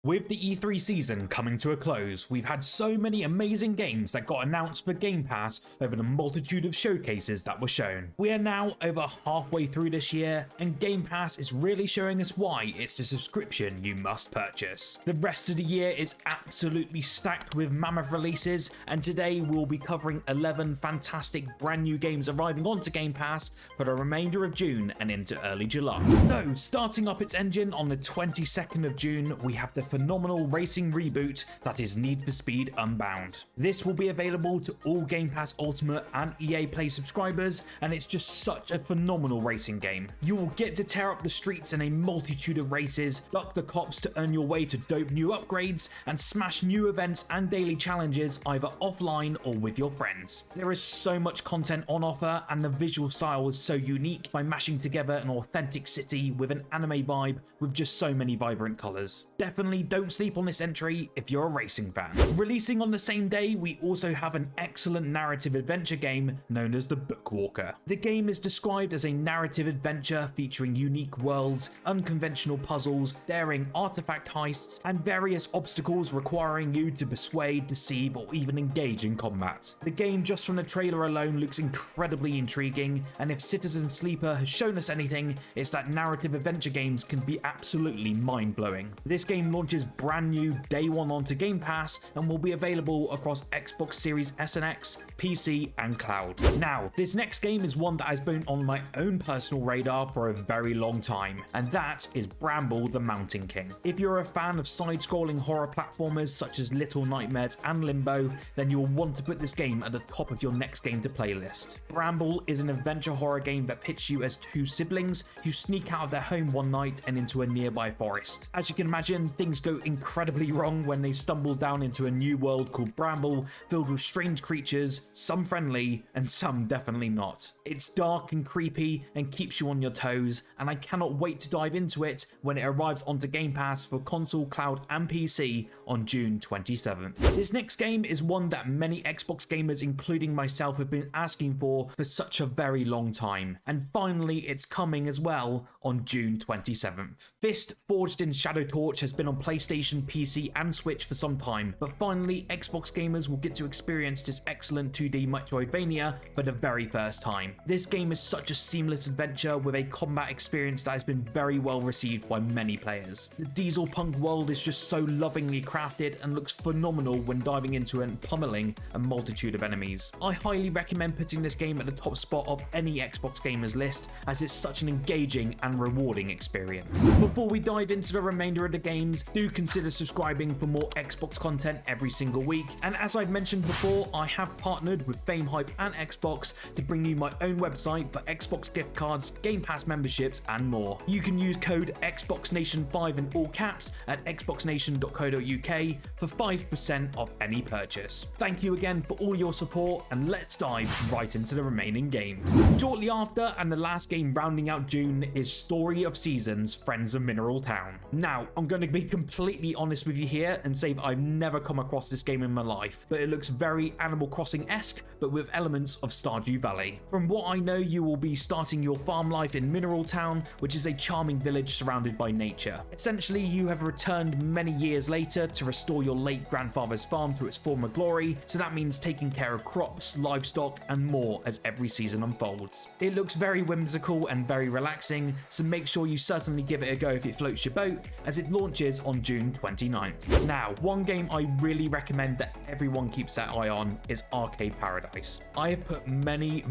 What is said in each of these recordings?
With the E3 season coming to a close, we've had so many amazing games that got announced for Game Pass over the multitude of showcases that were shown. We are now over halfway through this year, and Game Pass is really showing us why it's a subscription you must purchase. The rest of the year is absolutely stacked with mammoth releases, and today we'll be covering 11 fantastic brand new games arriving onto Game Pass for the remainder of June and into early July. So, starting up its engine on the 22nd of June, we have the phenomenal racing reboot that is Need for Speed Unbound. This will be available to all Game Pass Ultimate and EA Play subscribers, and it's just such a phenomenal racing game. You will get to tear up the streets in a multitude of races, duck the cops to earn your way to dope new upgrades, and smash new events and daily challenges either offline or with your friends. There is so much content on offer, and the visual style is so unique by mashing together an authentic city with an anime vibe with just so many vibrant colours. Definitely don't sleep on this entry if you're a racing fan. Releasing on the same day, we also have an excellent narrative adventure game known as the Bookwalker. The game is described as a narrative adventure featuring unique worlds, unconventional puzzles, daring artifact heists, and various obstacles requiring you to persuade, deceive, or even engage in combat. The game, just from the trailer alone, looks incredibly intriguing, and if Citizen Sleeper has shown us anything, it's that narrative adventure games can be absolutely mind-blowing. This game launches brand new day one onto Game Pass and will be available across Xbox Series S and X, PC, and cloud. Now, this next game is one that has been on my own personal radar for a very long time, and that is Bramble the Mountain King. If you're a fan of side-scrolling horror platformers such as Little Nightmares and Limbo, then you'll want to put this game at the top of your next game to play list. Bramble is an adventure horror game that pits you as two siblings who sneak out of their home one night and into a nearby forest. As you can imagine, things go incredibly wrong when they stumble down into a new world called Bramble, filled with strange creatures, some friendly and some definitely not. It's dark and creepy and keeps you on your toes, and I cannot wait to dive into it when it arrives onto Game Pass for console, cloud and PC on June 27th. This next game is one that many Xbox gamers, including myself, have been asking for such a very long time, and finally it's coming as well on June 27th. F.I.S.T. Forged in Shadow Torch has been on PlayStation, PC and Switch for some time, but finally Xbox gamers will get to experience this excellent 2D Metroidvania for the very first time. This game is such a seamless adventure with a combat experience that has been very well received by many players. The diesel punk world is just so lovingly crafted and looks phenomenal when diving into and pummeling a multitude of enemies. I highly recommend putting this game at the top spot of any Xbox gamers list, as it's such an engaging and rewarding experience. Before we dive into the remainder of the games, do consider subscribing for more Xbox content every single week, and as I've mentioned before, I have partnered with Fame Hype and Xbox to bring you my own website for Xbox gift cards, Game Pass memberships and more. You can use code XboxNation5 in all caps at xboxnation.co.uk for 5% off any purchase. Thank you again for all your support, and let's dive right into the remaining games. Shortly after, and the last game rounding out June, is Story of Seasons Friends of Mineral Town. Now, I'm going to be completely honest with you here and say that I've never come across this game in my life, but it looks very Animal Crossing-esque, but with elements of Stardew Valley. From what I know, you will be starting your farm life in Mineral Town, which is a charming village surrounded by nature. Essentially, you have returned many years later to restore your late grandfather's farm to its former glory, so that means taking care of crops, livestock, and more as every season unfolds. It looks very whimsical and very relaxing, so make sure you certainly give it a go if it floats your boat, as it launches on June 29th. Now, one game I really recommend that everyone keeps their eye on is Arcade Paradise. I have put many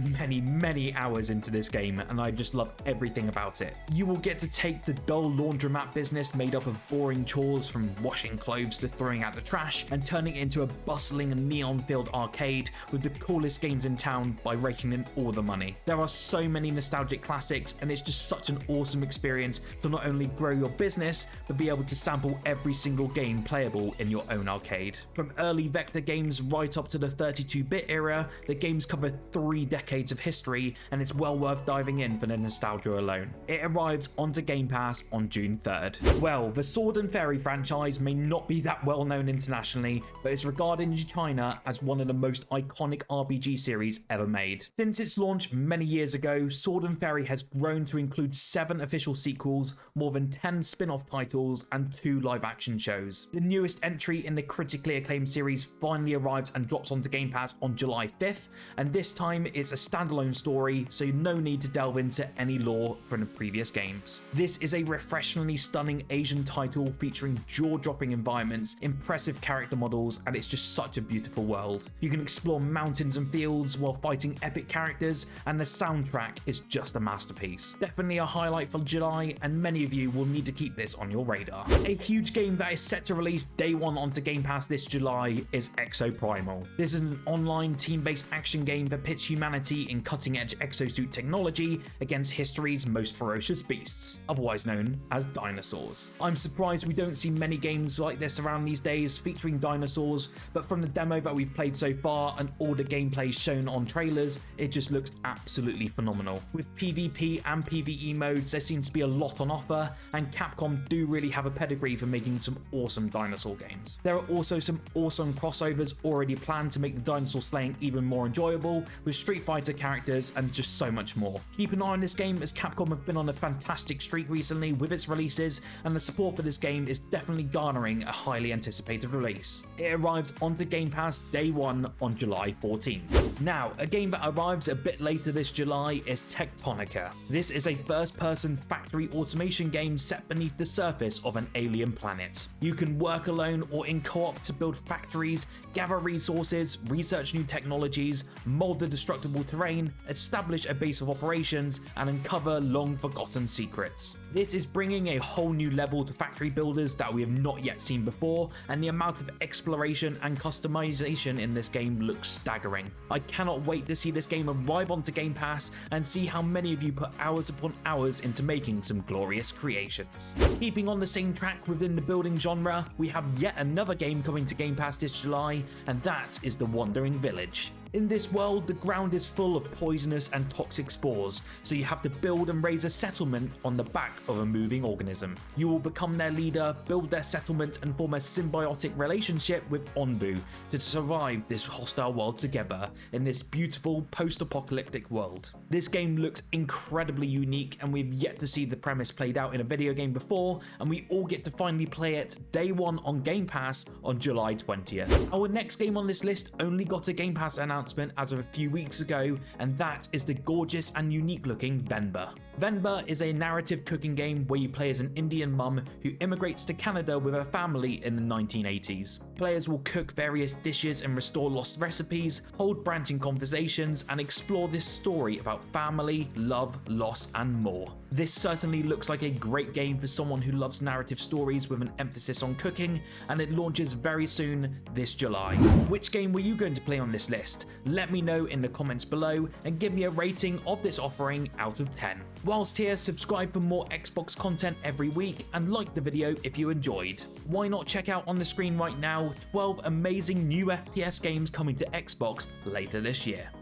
hours into this game, and I just love everything about it. You will get to take the dull laundromat business made up of boring chores from washing clothes to throwing out the trash, and turning it into a bustling and neon-filled arcade with the coolest games in town by raking in all the money. There are so many nostalgic classics, and it's just such an awesome experience to not only grow your business, but be able to sample every single game playable in your own arcade. From early vector games right up to the 32-bit era, the games cover 3 decades of history, and it's well worth diving in for the nostalgia alone. It arrives onto Game Pass on June 3rd. Well, the Sword and Fairy franchise may not be that well known internationally, but it's regarded in China as one of the most iconic RPG series ever made. Since its launch many years ago, Sword and Fairy has grown to include 7 official sequels, more than 10 spin-off titles, and 2 new live action shows. The newest entry in the critically acclaimed series finally arrives and drops onto Game Pass on July 5th, and this time it's a standalone story, so no need to delve into any lore from the previous games. This is a refreshingly stunning Asian title featuring jaw-dropping environments, impressive character models, and it's just such a beautiful world. You can explore mountains and fields while fighting epic characters, and the soundtrack is just a masterpiece. Definitely a highlight for July, and many of you will need to keep this on your radar. A huge game that is set to release day one onto Game Pass this July is Exoprimal. This is an online team-based action game that pits humanity in cutting-edge exosuit technology against history's most ferocious beasts, otherwise known as dinosaurs. I'm surprised we don't see many games like this around these days featuring dinosaurs, but from the demo that we've played so far and all the gameplay shown on trailers, it just looks absolutely phenomenal. With PvP and PvE modes, there seems to be a lot on offer, and Capcom do really have a pedigree for making some awesome dinosaur games. There are also some awesome crossovers already planned to make the dinosaur slaying even more enjoyable, with Street Fighter characters and just so much more. Keep an eye on this game, as Capcom have been on a fantastic streak recently with its releases, and the support for this game is definitely garnering a highly anticipated release. It arrives onto Game Pass day one on July 14th. Now, a game that arrives a bit later this July is Techtonica. This is a first-person factory automation game set beneath the surface of an alien planet. You can work alone or in co-op to build factories, gather resources, research new technologies, mold the destructible terrain, establish a base of operations, and uncover long-forgotten secrets. This is bringing a whole new level to factory builders that we have not yet seen before, and the amount of exploration and customization in this game looks staggering. I cannot wait to see this game arrive onto Game Pass and see how many of you put hours upon hours into making some glorious creations. Keeping on the same track within the building genre, we have yet another game coming to Game Pass this July, and that is The Wandering Village. In this world, the ground is full of poisonous and toxic spores, so you have to build and raise a settlement on the back of a moving organism. You will become their leader, build their settlement, and form a symbiotic relationship with Onbu to survive this hostile world together in this beautiful post-apocalyptic world. This game looks incredibly unique, and we've yet to see the premise played out in a video game before, and we all get to finally play it day one on Game Pass on July 20th. Our next game on this list only got a Game Pass announcement as of a few weeks ago, and that is the gorgeous and unique looking Venba. Venba is a narrative cooking game where you play as an Indian mum who immigrates to Canada with her family in the 1980s. Players will cook various dishes and restore lost recipes, hold branching conversations, and explore this story about family, love, loss, and more. This certainly looks like a great game for someone who loves narrative stories with an emphasis on cooking, and it launches very soon this July. Which game were you going to play on this list? Let me know in the comments below and give me a rating of this offering out of 10. Whilst here, subscribe for more Xbox content every week and like the video if you enjoyed. Why not check out on the screen right now 12 amazing new FPS games coming to Xbox later this year.